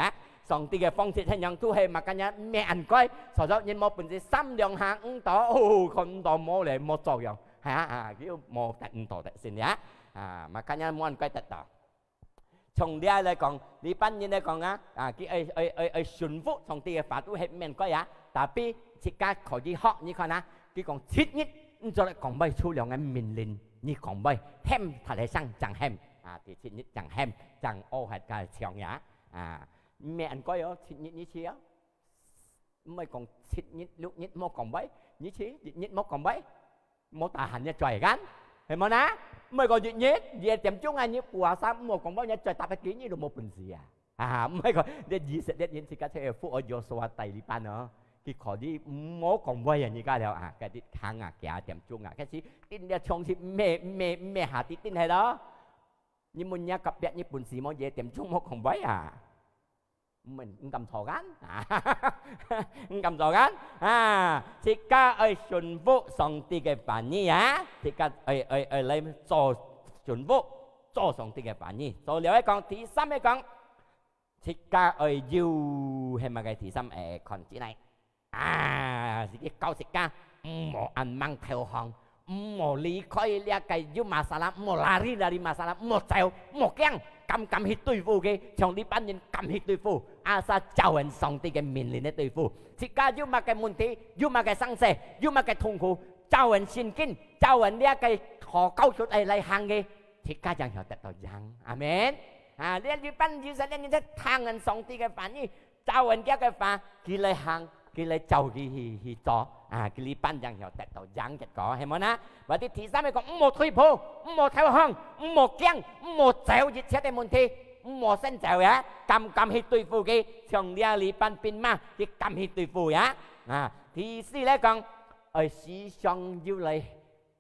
B: 上帝嘅方式係樣都係乜嘢咩人該所有人冇本事三兩下五朵看到冇嚟冇作用叫冇得五朵得先乜嘢冇人該得到從呢嚟講呢班人嚟講佢順服上帝嘅法都係咩該tapi jika可以學你看佢講切nhất就嚟講俾出兩個命令你講俾hem thật係sang chẳng hem thì切nhất chẳng hem chẳng ô hạt cả chiều nhá mẹ anh coi đó切nhất như thế mới còn切nhất lúc nhất mua còn bấy như thế nhất mua còn bấy mua tà hành như trời gắn thấy mà ná mới còn nhất về tiệm chung anh như quả sao mua còn bao nhiêu trời ta phải kỹ như được một bình gì mới còn để gì sẽ để những cái thế phụ ở vô số tài đi pan nữa thì khó đi mua còn bấy như cái đó cái đi hàng kẻ tiệm chung cái gì tin để trong thì mẹ hà tí tin hay đó nhưng mà nhà cặp biệt như bún xì mà về tiệm chung một không bấy mình cầm thò gán cầm thò gán thì ca ơi chuẩn vụ song ti cái bản nhỉ thì ca ơi lấy cho chuẩn vụ
C: 做上帝嘅反應。所以嚟講，第三嚟講，thích ca ơi yêu hay mà cái thì xăm còn chỉ này thì cái câu thích ca mò ăn mang theo hòn mò lý khơi lia cái yêu masalah mò lari dari masalah mò treo mò keng cầm hít tùy phu cái trong đi bán nhân cầm hít tùy phu asa chào anh song ti cái miền lên tùy phu thích ca yêu mà cái môn thi yêu mà cái sang xe yêu mà cái痛苦chào anh xin kinh chào anh lia cái họ câu chút ấy lại hàng cái thích ca chẳng hiểu tận đầu giang amen liên đi ban yêu sẽ liên như thế thang anh song ti cái phản như chào anh cái phản kỳ lại hàng kỳ lại chào kỳ cho kỳ lý ban chẳng hiểu tận đầu giang chật có hay món á và thì thứ mấy còn một thuy phô một theo hăng một keng một chéo gì chết môn thi một sen chéo á cầm hít tùy phù cái chồng lia lý ban pin ma cái cầm hít tùy phù á thì xí lại còn ở xí xong yêu lại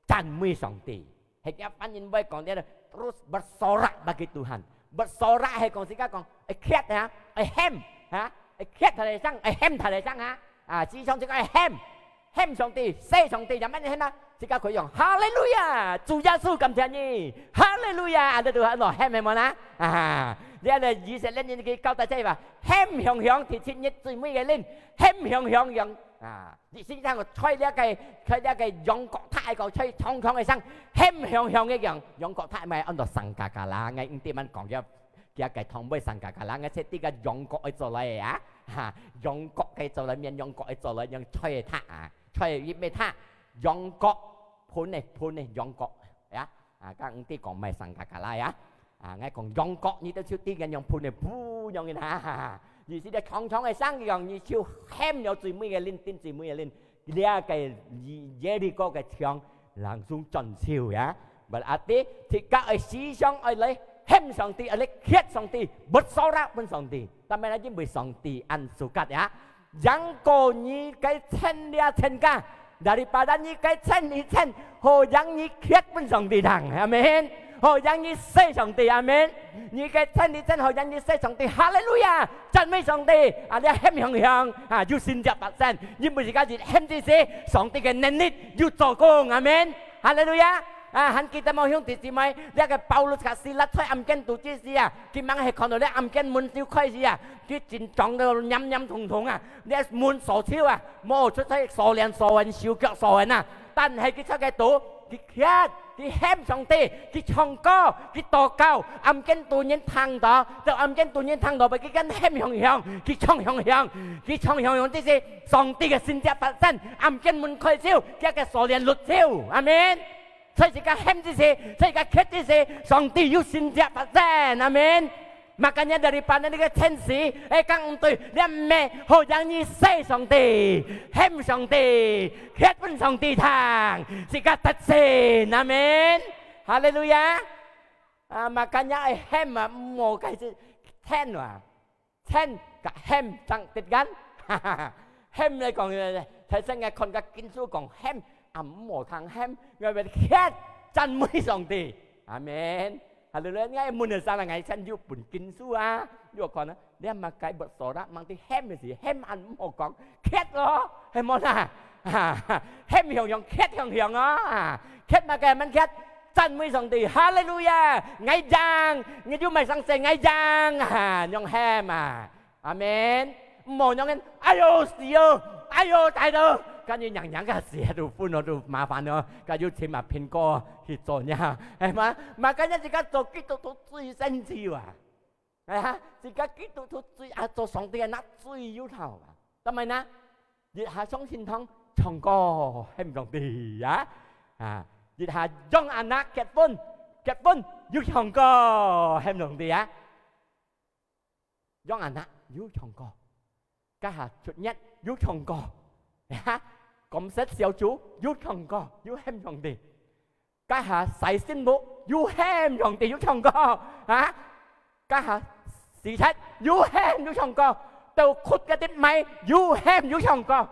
C: chăn mười song ti hay cái phản nhìn với còn đây là terus bersorak bagi Tuhan bersorak hay còn gì cả còn khét hả hem hả khét thầy sang hem thầy sang hả chỉ xong chỉ có hem xong thì say xong thì làm gì hết á chỉ có khởi dòng Hallelujah Chúa Giêsu cảm ơn nhỉ Hallelujah để Tuhan nói hem mà ná đây là gì sẽ lên những cái câu tài chơi và hem hiong hiong thì thiên nhất最mấy cái lên hem hiong hiong hiong chỉ sinh ra một chơi cái dòng cọ thai còn chơi thong thong cái sang hem hiong hiong cái dòng cọ thai mà anh đó sang cà cà lá ngay anh tìm anh còn cái thong bơi sang cà cà lá ngay sẽ tí cái dòng cọ ấy cho lại dòng cọ cái cho lại miền dòng cọ ấy cho lại dòng chơi thả chơi ít mấy thả dòng cọ phun này dòng cọ các anh tí còn mày sang cà cà lá ngay còn dòng cọ như tôi chưa tí cái dòng phun này pu dòng này như thế chong chong cái sang cái như chiêu hem nhau tùy mấy cái lên tin tùy mấy cái lên lia cái dễ có cái chong làng xuống tròn siêu á và tí thì các ấy xí xong ấy lấy hem song ti ấy lấy khiết song ti bớt sau ra bên song ti ta mới nói chứ bởi song ti ăn số cát á yang có như cái chân lia chân ca daripada như cái chân như chân hồ yang như khiết bên song ti thằng amen hồ yang như xây song ti amen như cái chân như chân hồ yang như xây song ti Hallelujah chân mấy song ti đây hem hiong hiong you xin chào bạn sen nhưng bởi cái gì hem gì song ti cái nên nít you cho công amen Hallelujah hắn kita mau hiong thì mai dia cái Paulus cái Silas thôi âm kenn tu chi gì cái mang hệ con rồi âm kenn muốn siêu khơi gì cái chín trọng đó nhắm thùng dia muốn sổ chiêu mua chút thấy sổ liền sổ anh siêu cực sổ anh但係佢出嘅賭，佢khiết，佢謙上帝，佢唱歌，佢禱告，暗經導演聽到，就暗經導演聽到，俾佢跟謙向向，佢唱向向，佢唱向向，這是上帝嘅先至發生，暗經門開燒，一個鎖鏈律燒，阿們。所以而家謙之事，所以而家khiết之事，上帝要先至發生，阿們。Makanya daripada ni tensi, kang tu dia me ho yang ni say song ti, hem song ti, khiết pun song ti thang, sikat tatsin, amen, hallelujah. Makanya hem mo cái ten ten cả hem chẳng tiết gan, hem này còn thầy sinh nghe con cái kinh số còn hem, mo thang hem, người về khiết chân mới song ti, amen. Hallelujah ngay muốn là sao là ngày chân yêu bún kinh xua yêu còn đem mà cái bật sổ đó mang tới hem cái gì hem ăn một con khét đó hem món hem hiểu hiểu khét hiểu đó khét mà cái mình khét chân mới xong thì hallelujah ngay giang ngay chú mày sang xe ngay giang nhong hem amen một nhong em ayo tại đâu cái như nhằng cái gì đồ phun nó đồ麻煩nữa cái như thêm mà pin co thì做nha hay mà cái như cái做基督徒最新潮自己基督徒最做上帝嘅那最要頭ทำไมนะ熱下雙線堂唱歌係唔同啲熱下將阿那結婚要唱歌係唔同啲將阿那要唱歌家下出一要唱歌Công sách siêu chú, yêu chồng co, yêu hem chồng tì. Cái hạ xài xin bố, yêu hem chồng tì, yêu chồng co. Cái hạ xì sách, yêu hem yêu chồng co. Tao khút cái tích máy, yêu hem yêu chồng co.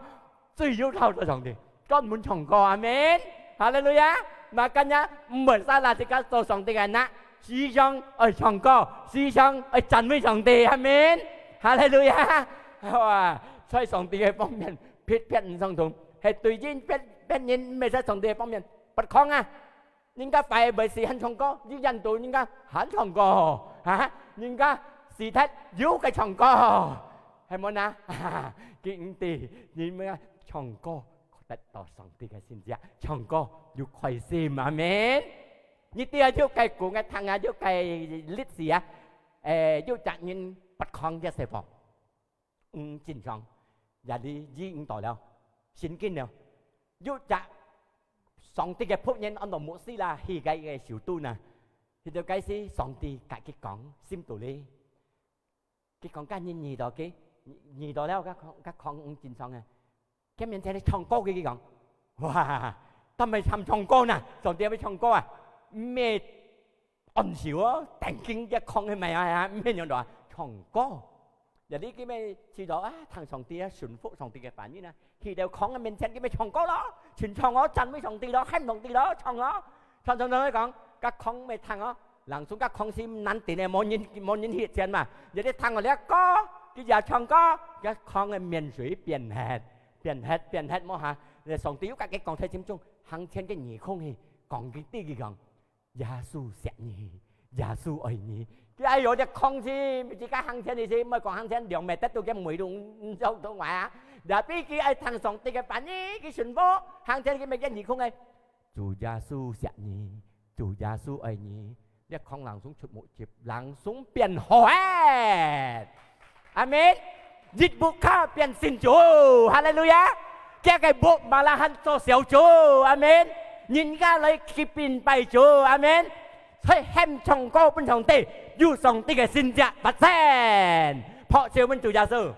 C: Chỉ yêu thâu cho chồng tì. Con muốn chồng co, amen. Hallelujah. Mà cái nhá, mở ra là thì cái tổ chồng tì cái nạ. Xí chồng ở chồng co, xí chồng ở chân với chồng tì, amen. Hallelujah. Xoay chồng tì cái bóng nhận, phiết phiết xong thùng. Hệ tùy nhiên bên nhìn mê ra xong đề phong miền bật khóng 人家快被是很唱歌，啲印度人家很唱歌，嚇，人家是睇妖嘅唱歌，係冇啊？見地你咩唱歌得到上帝嘅先知，唱歌要開心，阿們。呢啲啊要計古嘅聽啊，要計歷史啊，要責任不抗嘅社會，正常，人哋已經到了，先見了，要責。上帝嘅僕人按照牧師啦，佢嘅小隊呐，佢就解釋上帝自己講先道理，佢講緊二道嘅，二道了，佢講正常嘅，佢面前你唱歌嘅佢講，哇，都未唱歌呐，上帝有冇唱歌啊？咩按少啊，定經一講係咪啊？咩樣度啊？唱歌。giờ đi cái mấy chỉ đó thằng sòng tia sủng phụ sòng tia cái phản như này thì đều khó mình xem cái mấy sòng có đó chuyện sòng nó chăn mấy sòng tia đó khen sòng tia đó sòng nó sòng nói còn các con mấy thằng đó lằng xuống các con sim nắn tiền này món nhìn hiện tiền mà giờ đi thằng ở đây có cái giờ sòng có các con cái miền suối biển hết mà hả rồi sòng tia các cái con thấy chim chung hàng trên cái nhỉ không thì còn cái tia gì còn Giêsu sẽ nhỉ Giêsu ơi nhỉ cái ai rồi không gì chỉ cả hàng thiên thì gì mới còn hàng thiên đường mẹ tết tôi cái mùi đúng đâu tôi ngoại á đã biết cái ai thằng sòng cái bản ấy cái sừng bố hàng thiên cái mấy cái gì không ai Chúa Giêsu sẽ nhỉ Chúa Giêsu ơi nhỉ để không lắng xuống chụp một chụp lắng xuống biển hóa amen dịch vụ khác biển xin Chúa hallelujah cái bộ mà là hắn cho xéo Chúa amen nhìn ra lấy cái pin bay Chúa amen thấy hem chồng cô bên chồng tì dù sòng tì cái xin dạ bắt sen họ chiều bên chủ gia sư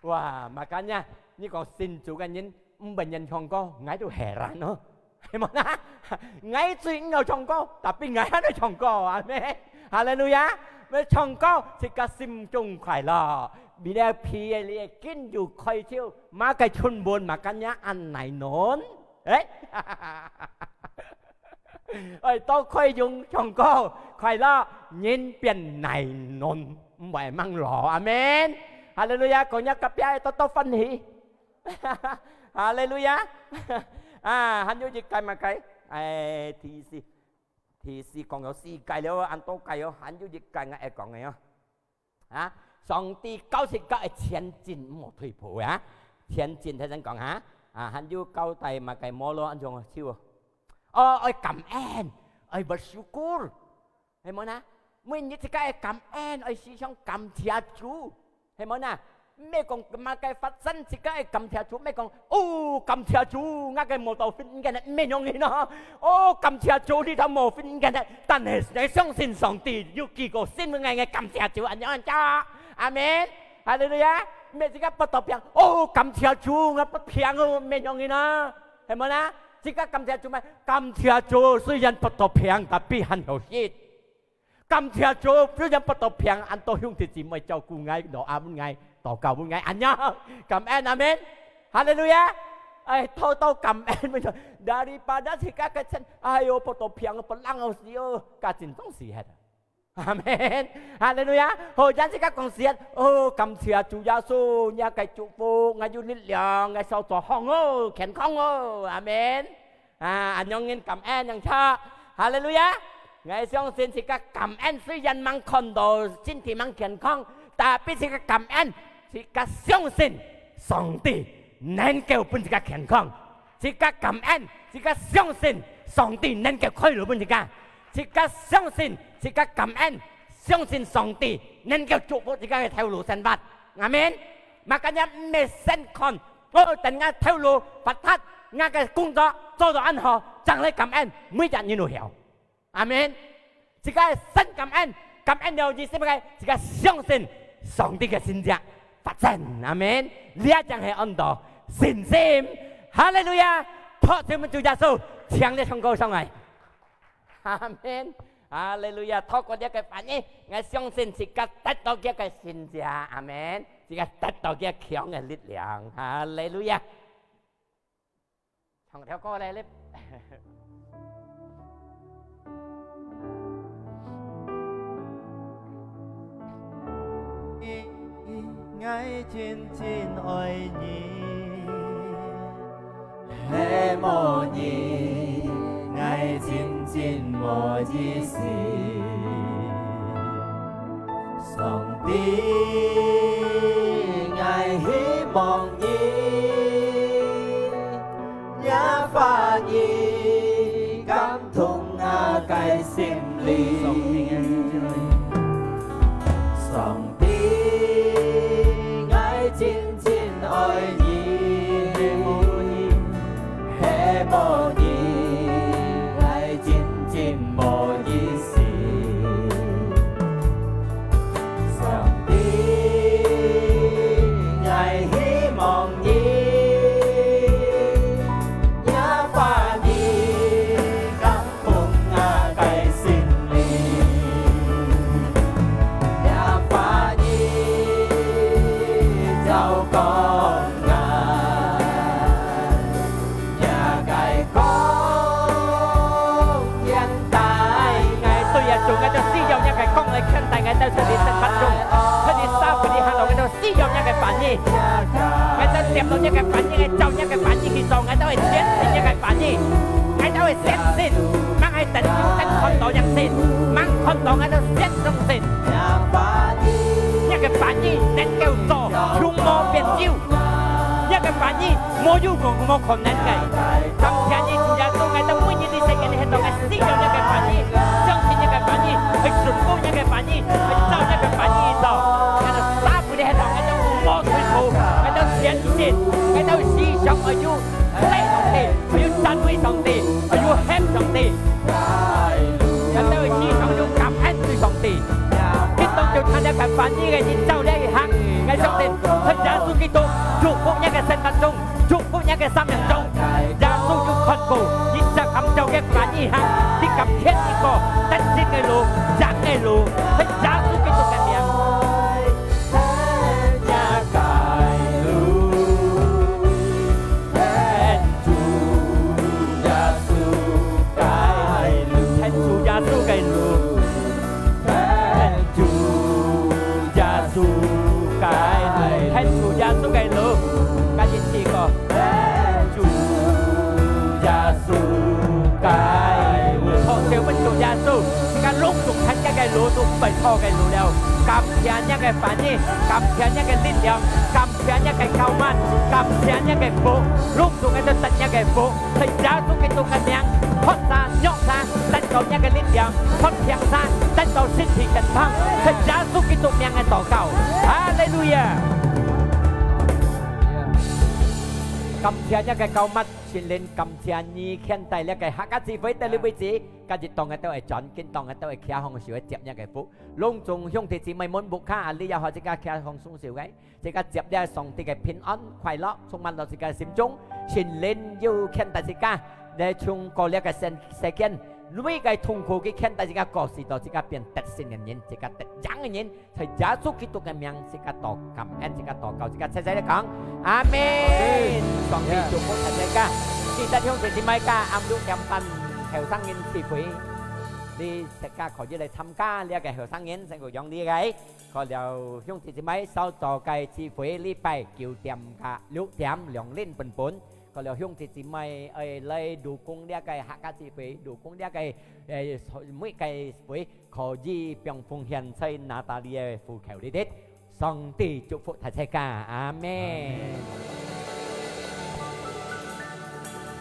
C: wow mà cả nha như còn xin chủ cái nhân bệnh nhân chồng cô ngay tôi hẻ ra nữa hay mà na ngay chuyện nào chồng cô tapi ngay nó chồng cô amen hallelujah với chồng cô thì cả sim chung khải lò bị đeo pì lìa kinh dù khơi chiêu mà cái chun buồn mà cả nhà ăn này nón đấy ơi tôi khơi dùng chồng cô khơi lo nhìn biển này nôn mày mang lọ amen hallelujah có nhắc cặp trai tôi phân hỉ hallelujah hắn vô gì cái mà cái thì còn có si cái nữa anh tôi cái nữa hắn vô gì cái ngay còn này á song ti cao sĩ cái thiên chính một thủy phủ á thiên chính thế dân còn hả hắn vô cao tay mà cái mô lô anh dùng chiêu ơi cảm ơn ơi bersyukur hay món à mình như thế cái cảm ơn ơi sĩ xong cảm thiệt chú hay món à mấy con mà cái phát sinh thì cái cảm thiệt chú mấy con cảm thiệt chú ngay cái mô tàu phim cái này mấy nhông gì nó cảm thiệt chú đi thăm mô phim cái này但係你相信上帝要結果先會嗌感謝主anh nhớ cho amen hallelujah mấy cái bắt đầu piang cảm謝主ngay bắt piang mấy nhông gì nó hay món à chỉ có cảm謝主咪感謝主雖然不到平但必很有益感謝主雖然不到平按到兄弟姊妹照顧愛羅阿們愛禱告們愛anh nhớ cảm ơn amen hallelujah thôi tao cảm ơn bây giờ daripada si kakak sen ayo poto piang pelang au sio kacin tong si hết amen hallelujah hồi gian si các con xiết cảm ơn Chúa Giêsu nhà cái chúc phúc ngày du lịch lượng ngày sau tòa hong khen không amen anh nhung nghe cảm ơn nhung cha hallelujah ngày sau xin si các cảm ơn suy dân mang con đồ xin thì mang khen không ta biết si các cảm ơn si các相信上帝能夠幫自己健康，自己感恩，自己相信上帝能夠開路幫自己，自己相信自己感恩，相信上帝能夠祝福自己嘅條路生活，阿們。makanya mesen kon，等我條路發達，我嘅工作做到安好，將來感恩，每日你都有，阿們。自己真感恩，感恩了意思乜嘢？自己相信上帝嘅信者。發生，阿們，呢一樣係按道信心，哈利路亞，託住我們主耶穌，唱啲唱歌上嚟，阿們，哈利路亞，透過呢個反應，我相信自己得到呢個信者，阿們，自己得到呢個強嘅力量，哈利路亞，唱條歌嚟咧。
B: Ngài trên ơi nhỉ hễ mô nhỉ Ngài 無意思。上帝愛希望你，也發現感動啊嘅心裏。上帝愛真正愛你，希望你愛真正無意思。
C: Ngay ta tìm được những cái bản như ngay trong những cái bản như khi sau ngay ta phải xét xin những cái bản như ngay ta phải xét xin mang ai tận chúng ta con tổ nhạc xin mang con tổ ngay ta xét trong xin những cái bản như nên kêu tổ chung mô biến chiêu những cái bản như mô du của mô khổn nên cái thầm theo như chủ nhà tôi ngay ta muốn như đi xây cái này hết tổ ngay xin cho những cái bản như trong khi những cái bản như phải sụn cô những cái bản như phải trao những cái bản như tổ ngay ta sát với đi hết tổ ngay ta mô thuyết thủ ngay ta xét xin ngay ta xí sống ở du lấy song tì ở du chăn với song tì ở du hép song tì ngay ta xí sống du cảm ơn với song tì khi tôi chịu tham gia cái bản như cái nhìn trao đây hàng ngay song tì thân giá su Kitô chúc phúc những cái sinh vật chung chúc phúc những cái xăm nhận chung giá su chúc con cụ nhìn ra cầm trâu cái bản như hàng đi cầm thiết đi cổ tất xin ngày lù giảng ngày lù thân giá su Kitô cái miệng cái lúa tụi phải thò cái lúa đeo cầm theo những cái phản nhi cầm theo những cái linh đeo cầm theo những cái cao man cầm theo những cái phố lúc tụi cái tận những cái phố thì giá tụi cái miếng thoát ra nhọn ra tận cầu những cái linh đeo thoát theo ra tận cầu xin thì cần thăng thì giá tụi cái miếng cái tỏ cầu hallelujah cầm theo những cái cao mắt xin lên cầm theo như khen tài là cái hát gì với tài lưu vị trí cái gì tòng cái tao ấy chọn kinh tòng cái tao ấy kia hong sửa chẹp những cái phúc lông trùng hiông thì chỉ mày muốn buộc khá lý do họ chỉ cả kia hong sung sửa cái chỉ cả chẹp ra sòng thì cái pin on khoai lọ xung quanh đó chỉ cả sim trúng xin lên yêu khen tài chỉ cả để chung có lẽ cái sen khen lúc cái thùng khô cái khen tài chỉ cả có gì đó chỉ cả biến tết xin nhân nhân chỉ cả tết trắng nhân nhân thì giá số kỹ thuật cái miếng chỉ cả tỏ cầm anh chỉ cả tỏ cầu chỉ cả sai đấy con amen sòng thì chúc phúc thành cả khi ta hiông thì mày cả âm lúc kèm pan theo sang nhân thì quý đi sẽ ca khỏi dưới đây thăm ca lia cái theo sang nhân sẽ ngồi dòng đi cái còn điều hiông thì mày sau trò cái chi quý đi phải kiểu tiệm cả lúc tiệm lượng lên bẩn bẩn còn điều hiông thì mày ấy lấy đủ cung lia cái hạ ca chi quý đủ cung lia cái mấy cái quý khó gì bằng phong hiền xây Natalia phù khéo đi tết song tỷ chúc phúc thật cả amen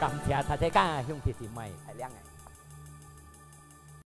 C: cảm謝大家兄弟姊妹係靚嘅。